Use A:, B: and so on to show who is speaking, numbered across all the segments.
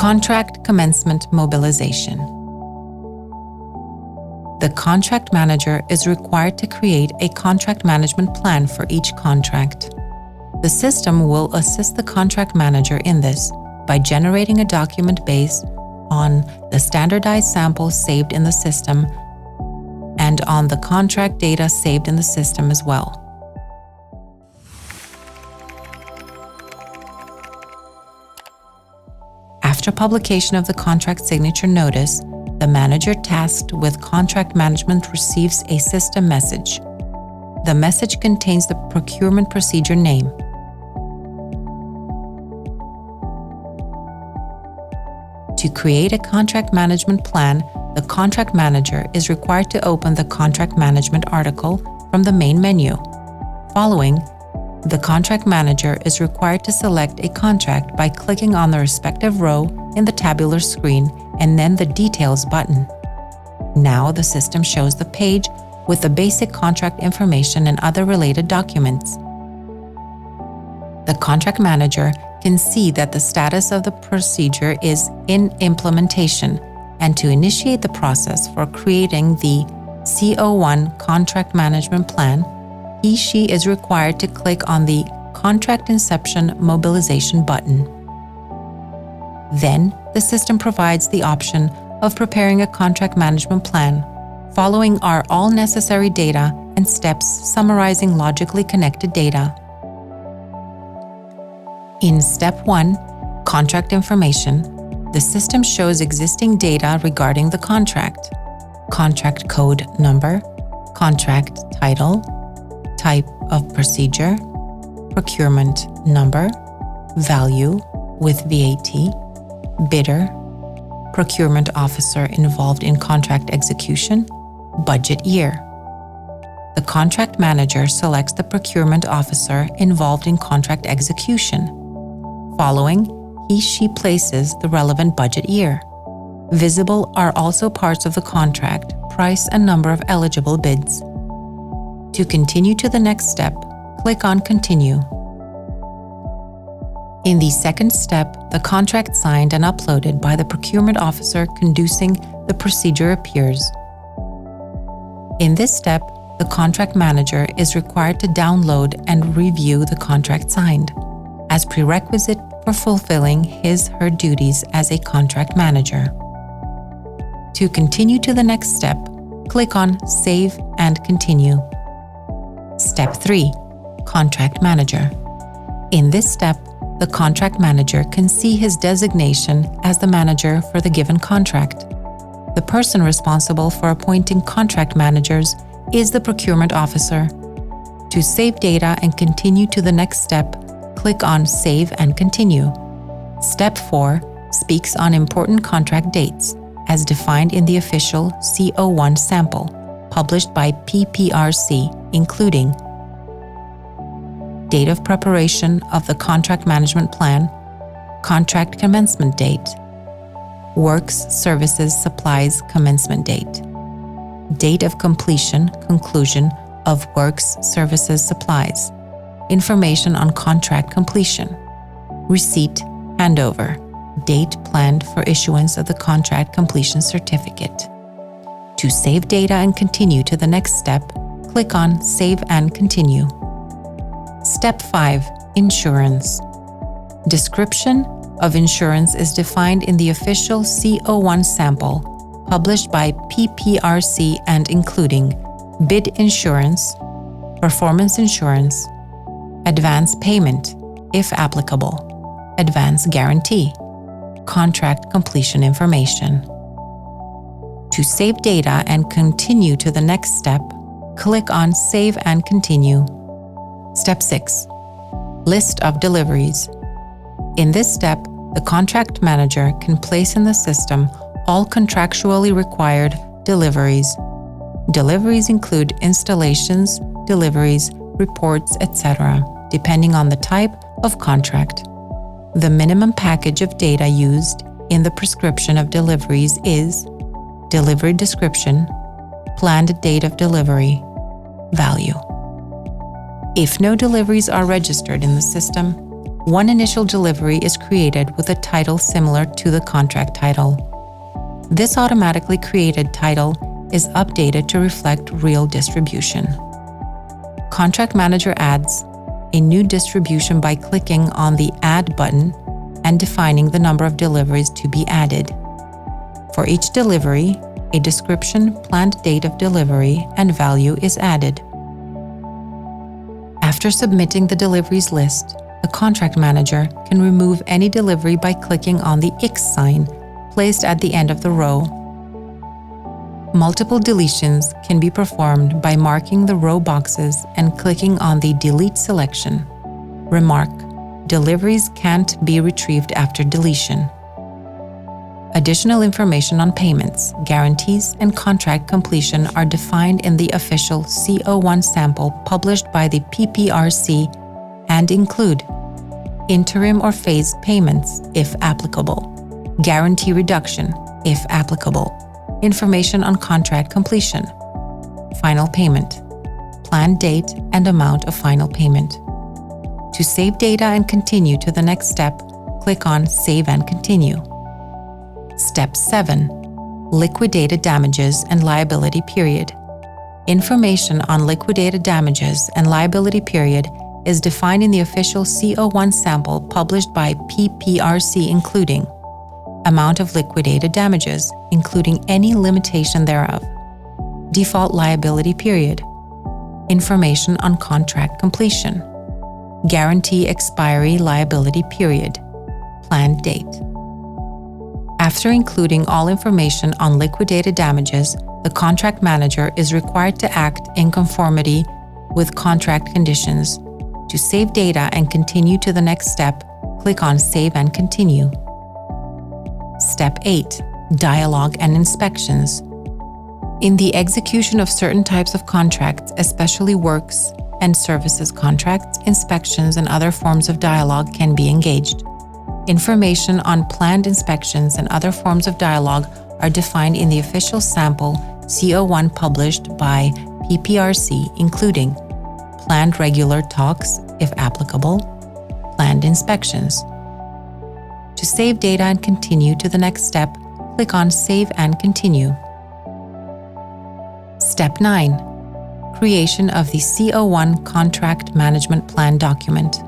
A: Contract Commencement Mobilization. The contract manager is required to create a contract management plan for each contract. The system will assist the contract manager in this by generating a document based on the standardized samples saved in the system and on the contract data saved in the system as well. After publication of the contract signature notice, the manager tasked with contract management receives a system message. The message contains the procurement procedure name. To create a contract management plan, the contract manager is required to open the contract management article from the main menu. Following, the contract manager is required to select a contract by clicking on the respective row in the tabular screen and then the Details button. Now the system shows the page with the basic contract information and other related documents. The contract manager can see that the status of the procedure is in implementation, and to initiate the process for creating the CO1 Contract Management Plan, he/she is required to click on the Contract Inception Mobilization button. Then, the system provides the option of preparing a contract management plan. Following are all necessary data and steps summarizing logically connected data. In Step 1, Contract Information, the system shows existing data regarding the contract: contract code number, contract title, type of procedure, procurement number, value with VAT, bidder, procurement officer involved in contract execution, budget year. The contract manager selects the procurement officer involved in contract execution. Following, he/she places the relevant budget year. Visible are also parts of the contract, price and number of eligible bids. To continue to the next step, click on Continue. In the second step, the contract signed and uploaded by the procurement officer conducting the procedure appears. In this step, the contract manager is required to download and review the contract signed, as prerequisite for fulfilling his/her duties as a contract manager. To continue to the next step, click on Save and Continue. Step 3. Contract Manager. In this step, the contract manager can see his designation as the manager for the given contract. The person responsible for appointing contract managers is the procurement officer. To save data and continue to the next step, click on Save and Continue. Step 4 speaks on important contract dates, as defined in the official CO1 sample, published by PPRC, including date of preparation of the contract management plan, contract commencement date, works, services, supplies commencement date, date of completion, conclusion of works, services, supplies, information on contract completion, receipt, handover, date planned for issuance of the contract completion certificate. To save data and continue to the next step, click on Save and Continue. Step 5. Insurance. Description of insurance is defined in the official CO1 sample, published by PPRC and including bid insurance, performance insurance, advance payment, if applicable, advance guarantee, contract completion information. To save data and continue to the next step, click on Save and Continue. Step 6. List of deliveries. In this step, the contract manager can place in the system all contractually required deliveries. Deliveries include installations, deliveries, reports, etc., depending on the type of contract. The minimum package of data used in the prescription of deliveries is delivery description, planned date of delivery, value. If no deliveries are registered in the system, one initial delivery is created with a title similar to the contract title. This automatically created title is updated to reflect real distribution. Contract Manager adds a new distribution by clicking on the Add button and defining the number of deliveries to be added. For each delivery, a description, planned date of delivery, and value is added. After submitting the deliveries list, the Contract Manager can remove any delivery by clicking on the X sign placed at the end of the row. Multiple deletions can be performed by marking the row boxes and clicking on the Delete selection. Remark: deliveries can't be retrieved after deletion. Additional information on payments, guarantees, and contract completion are defined in the official CO1 sample published by the PPRC and include interim or phased payments, if applicable, guarantee reduction, if applicable, information on contract completion, final payment, planned date and amount of final payment. To save data and continue to the next step, click on Save and Continue. Step 7. Liquidated damages and liability period. Information on liquidated damages and liability period is defined in the official CO1 sample published by PPRC, including amount of liquidated damages, including any limitation thereof, default liability period, information on contract completion, guarantee expiry liability period, planned date. After including all information on liquidated damages, the Contract Manager is required to act in conformity with contract conditions. To save data and continue to the next step, click on Save and Continue. Step 8. Dialogue and inspections. In the execution of certain types of contracts, especially works and services contracts, inspections and other forms of dialogue can be engaged. Information on planned inspections and other forms of dialogue are defined in the official sample CO1 published by PPRC, including planned regular talks, if applicable, planned inspections. To save data and continue to the next step, click on Save and Continue. Step 9. Creation of the CO1 Contract Management Plan document.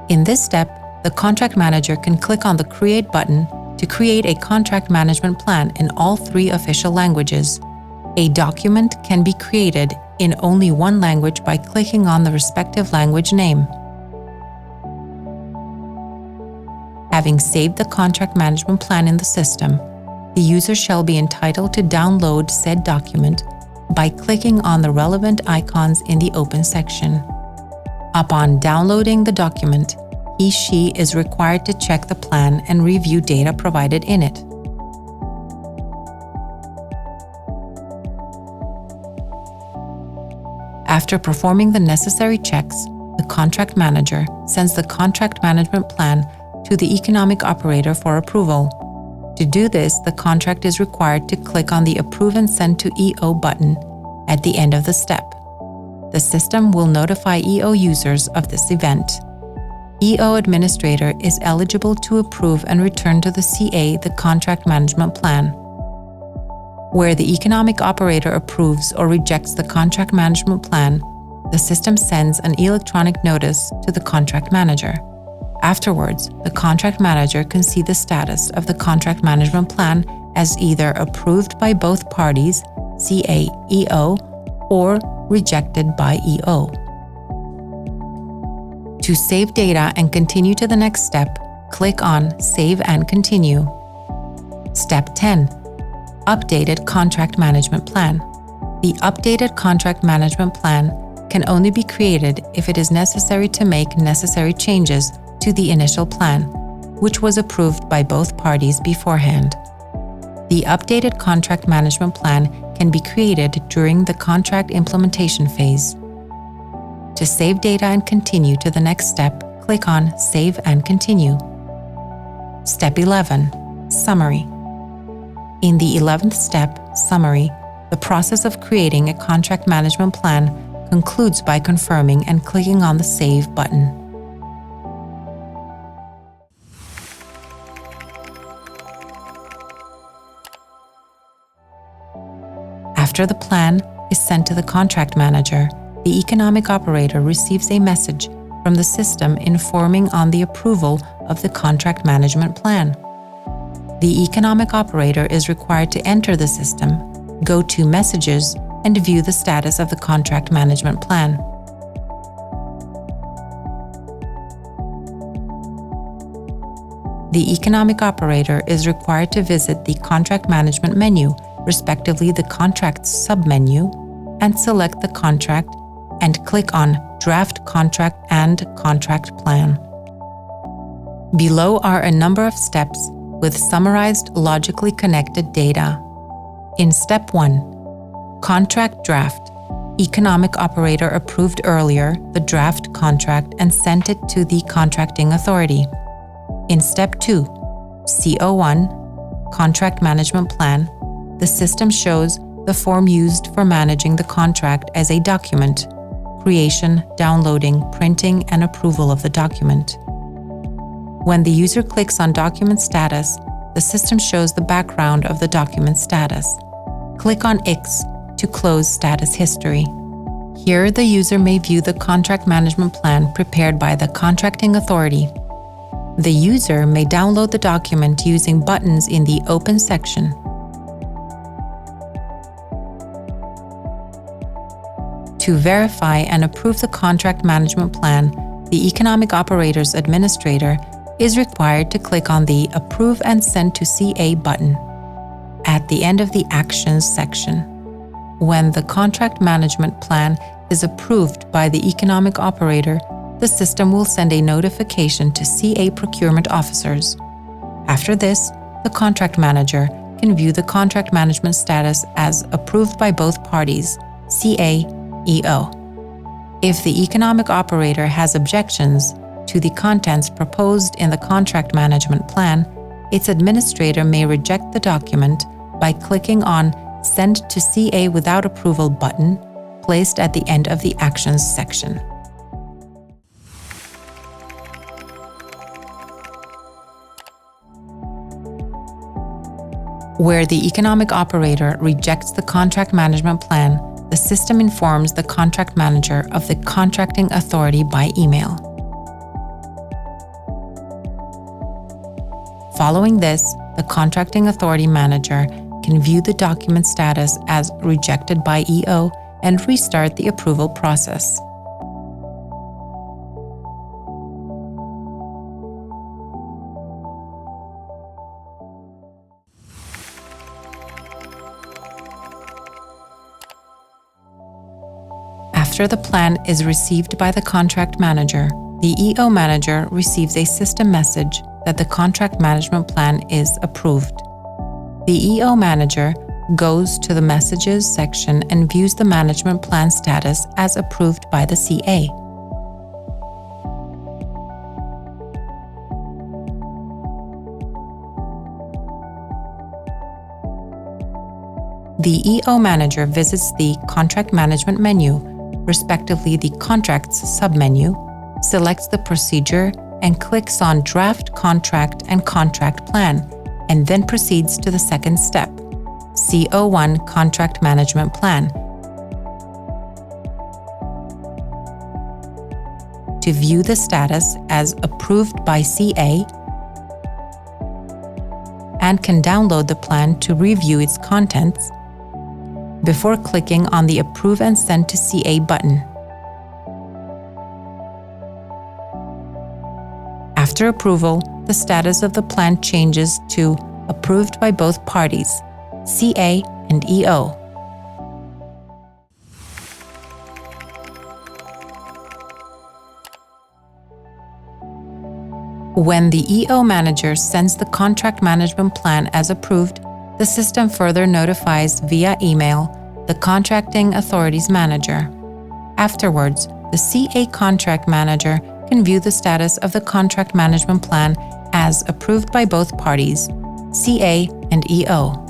A: In this step, the Contract Manager can click on the Create button to create a contract management plan in all 3 official languages. A document can be created in only one language by clicking on the respective language name. Having saved the contract management plan in the system, the user shall be entitled to download said document by clicking on the relevant icons in the Open section. Upon downloading the document, he/she is required to check the plan and review data provided in it. After performing the necessary checks, the Contract Manager sends the contract management plan to the economic operator for approval. To do this, the contract is required to click on the Approve and Send to EO button at the end of the step. The system will notify EO users of this event. EO administrator is eligible to approve and return to the CA the contract management plan. Where the economic operator approves or rejects the contract management plan, the system sends an electronic notice to the Contract Manager. Afterwards, the Contract Manager can see the status of the contract management plan as either approved by both parties, CA, EO, or rejected by EO. To save data and continue to the next step, click on Save and Continue. Step 10. Updated Contract Management Plan. The updated contract management plan can only be created if it is necessary to make necessary changes to the initial plan, which was approved by both parties beforehand. The updated contract management plan can be created during the contract implementation phase. To save data and continue to the next step, click on Save and Continue. Step 11. Summary. In the 11th step, Summary, the process of creating a contract management plan concludes by confirming and clicking on the Save button. After the plan is sent to the contract manager, the economic operator receives a message from the system informing on the approval of the contract management plan. The economic operator is required to enter the system, go to Messages, and view the status of the contract management plan. The economic operator is required to visit the contract management menu, respectively the contracts submenu, and select the contract and click on Draft Contract and Contract Plan. Below are a number of steps with summarized logically connected data. In Step 1, Contract Draft, economic operator approved earlier the draft contract and sent it to the contracting authority. In Step 2, CO1, Contract Management Plan, the system shows the form used for managing the contract as a document, creation, downloading, printing, and approval of the document. When the user clicks on Document Status, the system shows the background of the document status. Click on X to close Status History. Here, the user may view the contract management plan prepared by the contracting authority. The user may download the document using buttons in the Open section. To verify and approve the contract management plan, the economic operator's administrator is required to click on the Approve and Send to CA button at the end of the Actions section. When the contract management plan is approved by the economic operator, the system will send a notification to CA procurement officers. After this, the contract manager can view the contract management status as approved by both parties, CA, EO. If the economic operator has objections to the contents proposed in the contract management plan, its administrator may reject the document by clicking on Send to CA without approval button placed at the end of the Actions section. Where the economic operator rejects the contract management plan, the system informs the contract manager of the contracting authority by email. Following this, the contracting authority manager can view the document status as rejected by EO and restart the approval process. After the plan is received by the contract manager, the EO manager receives a system message that the contract management plan is approved. The EO manager goes to the Messages section and views the management plan status as approved by the CA. The EO manager visits the Contract Management menu, respectively the Contracts submenu, selects the procedure and clicks on Draft Contract and Contract Plan, and then proceeds to the second step, CO1 Contract Management Plan, to view the status as approved by CA, and can download the plan to review its contents before clicking on the Approve and Send to CA button. After approval, the status of the plan changes to approved by both parties, CA and EO. When the EO manager sends the contract management plan as approved, the system further notifies via email the contracting authority's manager. Afterwards, the CA contract manager can view the status of the contract management plan as approved by both parties, CA and EO.